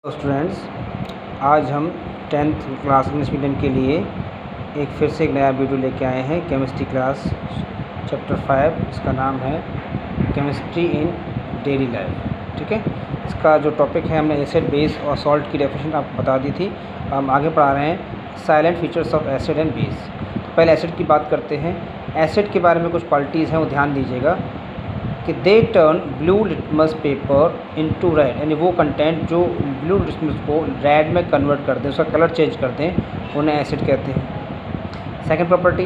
Students, आज हम 10th class English medium के लिए फिर से एक नया वीडियो लेके आए हैं। केमिस्ट्री क्लास चैप्टर 5, इसका नाम है केमिस्ट्री इन डेली लाइफ। ठीक है, इसका जो टॉपिक है हमने एसिड, बेस और सॉल्ट की डेफिनेशन आपको बता दी थी। हम आगे पढ़ा रहे हैं salient features of acid and base. तो पहले एसिड की बात करते हैं। एसिड के बारे में कुछ क्वालिटीज़ हैं, वो ध्यान दीजिएगा कि they turn blue litmus paper into red, यानी वो कंटेंट जो ब्लू लिटमस को रेड में कन्वर्ट कर दें, उसका कलर चेंज कर दें, उन्हें एसिड कहते हैं। Second property,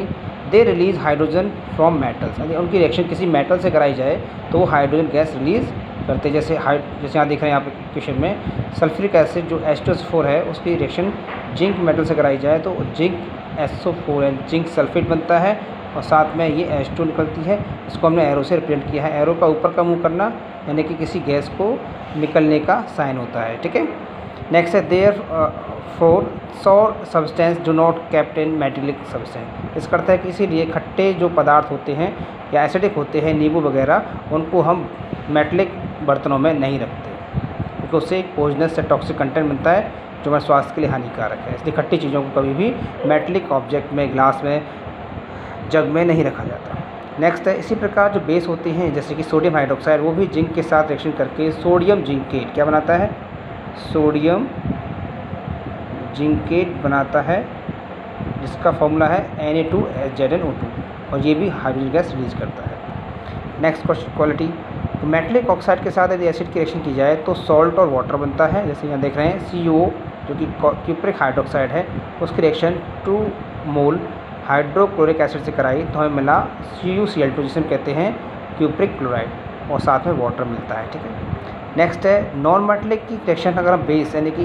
they release hydrogen from metals, यानी उनकी रिएक्शन किसी मेटल से कराई जाए तो वो हाइड्रोजन गैस रिलीज़ करते हैं। जैसे यहाँ दिख रहे हैं आप क्वेश्चन में, सल्फ्यूरिक एसिड जो H2SO4 है, उसकी रिएक्शन जिंक मेटल से कराई जाए तो जिंक SO4 है, जिंक सल्फेट बनता है और साथ में ये H2 निकलती है। इसको हमने एरो से रिप्रेजेंट किया है। एरो का ऊपर का मुंह करना यानी कि किसी गैस को निकलने का साइन होता है। ठीक है, नेक्स्ट है there four sour substance do not kept in metallic substance. इसका अर्थ है कि इसीलिए खट्टे जो पदार्थ होते हैं या एसिडिक होते हैं, नींबू वगैरह, उनको हम मेटेलिक बर्तनों में नहीं रखते क्योंकि उससे एक पॉइजनस से टॉक्सिक कंटेंट बनता है जो हमारे स्वास्थ्य के लिए हानिकारक है। इसलिए खट्टी चीज़ों को कभी भी मेटेलिक ऑब्जेक्ट में, ग्लास में, जग में नहीं रखा जाता। नेक्स्ट है, इसी प्रकार जो बेस होती हैं जैसे कि सोडियम हाइड्रोक्साइड, वो भी जिंक के साथ रिएक्शन करके सोडियम जिंकेट क्या बनाता है, सोडियम जिंकेट बनाता है, जिसका फॉर्मूला है Na2HZnO2, और ये भी हाइड्रोजन गैस रिलीज करता है। नेक्स्ट क्वालिटी, तो मेटलिक ऑक्साइड के साथ यदि एसिड की रिएक्शन की जाए तो सॉल्ट और वाटर बनता है। जैसे यहाँ देख रहे हैं CO जो कि क्यूप्रिक हाइड्रोक्साइड है, उसकी रिएक्शन 2 मोल हाइड्रोक्लोरिक एसिड से कराई तो हमें मिला CuCl2, जिसे हम कहते हैं क्यूप्रिक क्लोराइड, और साथ में वाटर मिलता है। ठीक है, नेक्स्ट है नॉन मेटलिक की रिएक्शन अगर हम बेस यानी कि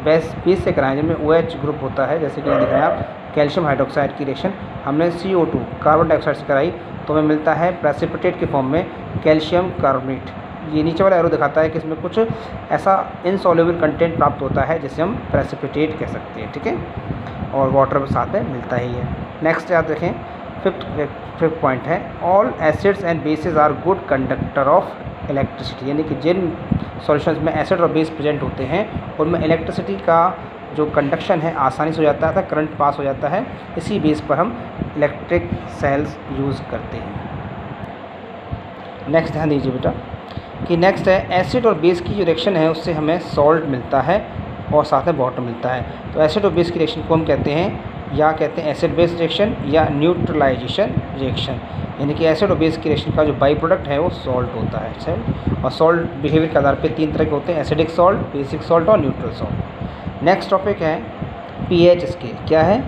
बेस से कराएं जिनमें OH ग्रुप होता है, जैसे कि यहाँ दिख रहे हैं आप कैल्शियम हाइड्रोक्साइड की रिएक्शन हमने CO2 कार्बन डाइऑक्साइड से कराई तो हमें मिलता है प्रेसिपिटेट के फॉर्म में कैल्शियम कार्बोनेट। ये नीचे वाला एरो दिखाता है कि इसमें कुछ ऐसा इनसॉल्युबल कंटेंट प्राप्त होता है जिसे हम प्रेसिपिटेट कह सकते हैं। ठीक है, और वाटर साथ में मिलता ही है। नेक्स्ट याद रखें, फिफ्थ पॉइंट है all acids and basis are good conductor of electricity, यानी कि जिन सॉल्यूशंस में एसिड और बेस प्रेजेंट होते हैं उनमें इलेक्ट्रिसिटी का जो कंडक्शन है आसानी से हो जाता है, करंट पास हो जाता है। इसी बेस पर हम इलेक्ट्रिक सेल्स यूज़ करते हैं। नेक्स्ट ध्यान दीजिए बेटा कि नेक्स्ट है एसिड और बेस की जो रिएक्शन है उससे हमें सॉल्ट मिलता है और साथ में वाटर मिलता है। तो एसिड और बेस की रिएक्शन को हम कहते हैं या कहते हैं एसिड बेस रिएक्शन या न्यूट्रलाइजेशन रिएक्शन, यानी कि एसिड और बेस की रिएक्शन का जो बाई प्रोडक्ट है वो सॉल्ट होता है। और सॉल्ट बिहेवियर के आधार पे 3 तरह के होते हैं, एसिडिक सॉल्ट, बेसिक सॉल्ट और न्यूट्रल सॉल्ट। नेक्स्ट टॉपिक है pH स्केल। क्या है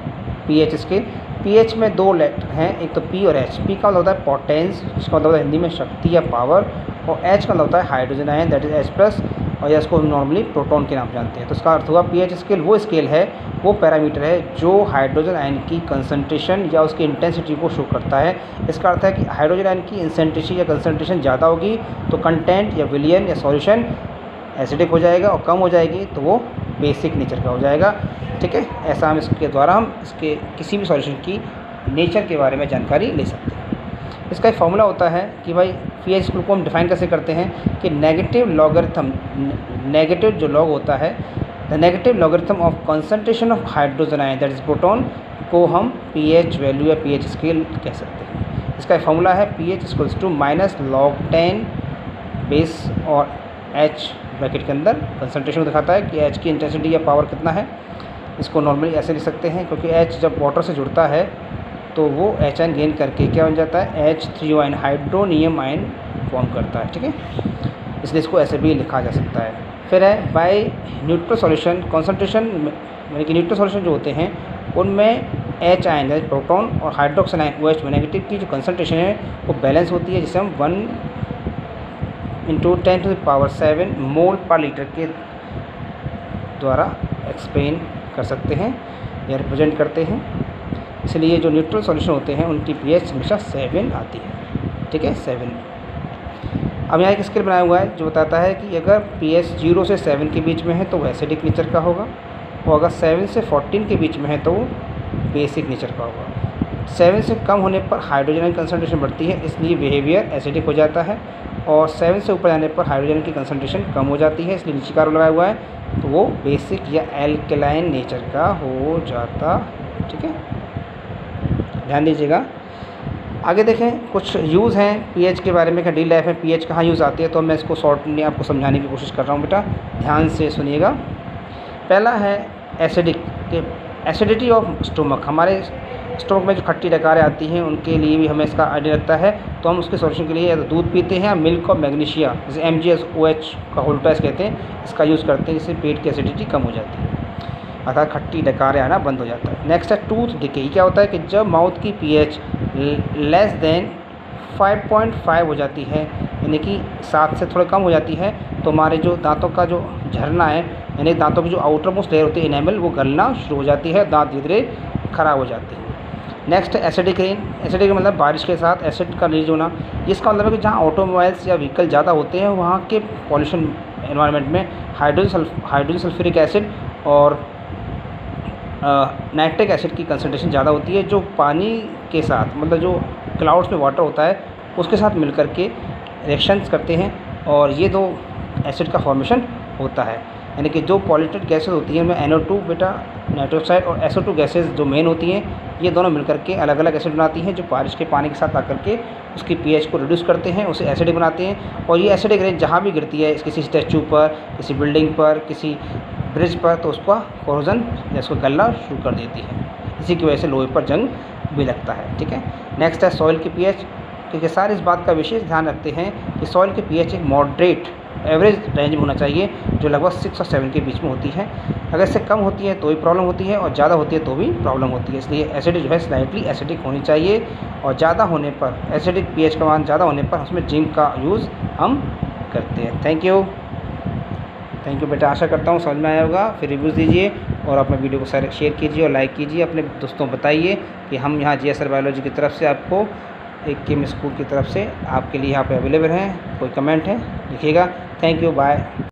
pH स्केल? pH में 2 लेटर हैं, एक तो P और H। P का मतलब होता है पोटेंस, जिसका मतलब होता है हिंदी में शक्ति या पावर, और H का मतलब होता है hydrogen ion, that is H+, और या इसको हम नॉर्मली प्रोटॉन के नाम जानते हैं। तो इसका अर्थ हुआ pH स्केल वो स्केल है, वो पैरामीटर है जो हाइड्रोजन आयन की कंसंट्रेशन या उसकी इंटेंसिटी को शो करता है। इसका अर्थ है कि हाइड्रोजन आयन की इंटेंसिटी या कंसंट्रेशन ज़्यादा होगी तो कंटेंट या विलियन या सॉल्यूशन एसिडिक हो जाएगा, और कम हो जाएगी तो वो बेसिक नेचर का हो जाएगा। ठीक है, ऐसा हम इसके द्वारा हम इसके किसी भी सॉल्यूशन की नेचर के बारे में जानकारी ले सकते हैं। इसका एक फॉर्मूला होता है कि भाई pH स्केल को हम डिफाइन कैसे करते हैं कि नेगेटिव लॉगरिथम, नेगेटिव जो लॉग होता है, the negative logarithm of concentration of hydrogen ion that is proton को हम pH वैल्यू या pH स्केल कह सकते हैं। इसका एक फॉर्मूला है pH equals to -log10 base और H ब्रैकेट के अंदर कंसंट्रेशन दिखाता है कि H की इंटेंसिटी या पावर कितना है। इसको नॉर्मली ऐसे लिख सकते हैं क्योंकि H जब वाटर से जुड़ता है तो वो HN गेन करके क्या बन जाता है, H3O ion, hydronium ion form करता है। ठीक है, इसलिए इसको ऐसे भी लिखा जा सकता है। फिर है बाय न्यूट्रल सॉल्यूशन कंसंट्रेशन, यानी कि न्यूट्रल सॉल्यूशन जो होते हैं उनमें H आयन यानी प्रोटॉन और हाइड्रोक्सिल आयन OH में नेगेटिव की जो कंसंट्रेशन है वो बैलेंस होती है, जिसे हम 1 × 10⁷ मोल पर लीटर के द्वारा एक्सप्लेन कर सकते हैं या रिप्रेजेंट करते हैं। इसलिए जो न्यूट्रल सॉल्यूशन होते हैं उनकी pH हमेशा 7 आती है। ठीक है, 7। अब यहाँ एक स्केल बनाया हुआ है जो बताता है कि अगर pH 0 से 7 के बीच में है तो वो एसिडिक नेचर का होगा, और अगर 7 से 14 के बीच में है तो वो बेसिक नेचर का होगा। 7 से कम होने पर हाइड्रोजन कंसंट्रेशन बढ़ती है, इसलिए बिहेवियर एसिडिक हो जाता है, और 7 से ऊपर जाने पर हाइड्रोजन की कंसंट्रेशन कम हो जाती है, इसलिए नीचे का आरो लगाया हुआ है, तो वो बेसिक या एल्कलाइन नेचर का हो जाता। ठीक है, ध्यान दीजिएगा। आगे देखें कुछ यूज़ हैं पीएच के बारे में, डेली लाइफ में पीएच कहाँ यूज़ आती है, तो मैं इसको शॉर्टली आपको समझाने की कोशिश कर रहा हूँ बेटा, ध्यान से सुनिएगा। पहला है एसिडिक, एसिडिटी ऑफ स्टोमक, हमारे स्टोमक में जो खट्टी डकारें आती हैं उनके लिए भी हमें इसका आइडिया लगता है, तो हम उसके सॉल्यूशन के लिए या तो दूध पीते हैं या मिल्क और मैग्नीशिया, जैसे MgSOH का होल टेस्ट कहते हैं, इसका यूज़ करते हैं, जिससे पेट की एसिडिटी कम हो जाती है, अर्थात खट्टी डकारें आना बंद हो जाता है। नेक्स्ट है टूथ डिके। क्या होता है कि जब माउथ की पीएच लेस देन 5.5 हो जाती है, यानी कि 7 से थोड़ा कम हो जाती है, तो हमारे जो दांतों का जो झरना है, यानी दांतों की जो आउटर मोस्ट लेयर होती है इनेमल, वो गलना शुरू हो जाती है, दांत धीरे धीरे खराब हो जाते हैं। Next acidic rain. एसिडिक का मतलब बारिश के साथ एसिड का रिलीज होना। इसका मतलब है कि जहाँ ऑटोमोबाइल्स या व्हीकल ज़्यादा होते हैं वहाँ के पॉल्यूशन एनवायरनमेंट में हाइड्रोजन सल्फ्यूरिक एसिड और नाइट्रिक एसिड की कंसनट्रेशन ज़्यादा होती है, जो पानी के साथ, मतलब जो क्लाउड्स में वाटर होता है उसके साथ मिलकर के रिएक्शंस करते हैं और ये दो एसिड का फॉर्मेशन होता है। यानी कि जो पॉल्यूटेड गैसेस होती हैं उनमें NO2 बेटा नाइट्रोक्साइड और SO2 गैसेस जो मेन होती हैं, ये दोनों मिलकर के अलग अलग एसिड बनाती हैं, जो बारिश के पानी के साथ आकर के उसकी पीएच को रिड्यूस करते हैं, उसे एसिडिक बनाते हैं। और ये एसिडिक रेन जहाँ भी गिरती है, किसी स्टैचू पर, किसी बिल्डिंग पर, किसी ब्रिज पर, तो उसका कोरोजन या उसको गलना शुरू कर देती है। इसी की वजह से लोहे पर जंग भी लगता है। ठीक है, नेक्स्ट है सॉइल की पीएच, क्योंकि सारे इस बात का विशेष ध्यान रखते हैं कि सॉइल की पीएच एक मॉडरेट एवरेज रेंज में होना चाहिए, जो लगभग 6 और 7 के बीच में होती है। अगर इससे कम होती है तो भी प्रॉब्लम होती है और ज़्यादा होती है तो भी प्रॉब्लम होती है। इसलिए एसिड जो है स्लाइटली एसिडिक होनी चाहिए, और ज़्यादा होने पर, एसिडिक पीएच का मान ज़्यादा होने पर उसमें जिंक का यूज़ हम करते हैं। थैंक यू बेटा, आशा करता हूँ समझ में आया होगा। फिर रिव्यूज़ दीजिए और अपने वीडियो को शेयर कीजिए और लाइक कीजिए, अपने दोस्तों को बताइए कि हम यहाँ GSR बायोलॉजी की तरफ से आपको एक केम स्कूल की तरफ से आपके लिए यहाँ पे अवेलेबल हैं। कोई कमेंट है लिखिएगा। Thank you, bye.